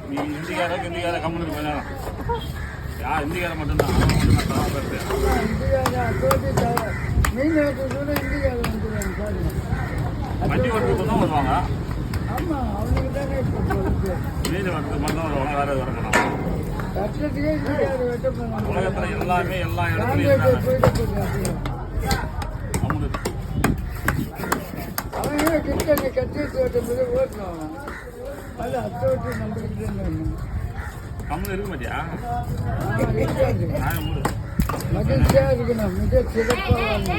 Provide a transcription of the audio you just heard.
நீ இந்திக்கார கம்மனுக்கு போயிடலாம். யார் இந்திக்கார மட்டும்தான் வண்டி ஓட்டுறதுக்கு தான் வருவாங்க. மீன் வெட்டுறதுக்கு மட்டும் தான் வருவாங்க. வேற வர மாட்டாங்க. உலகத்துல எல்லாமே எல்லா இடத்துலையும் கம்மன் இருக்க மாட்டியா? மகிழ்ச்சியா இருக்கணும். மிக சிறப்பாக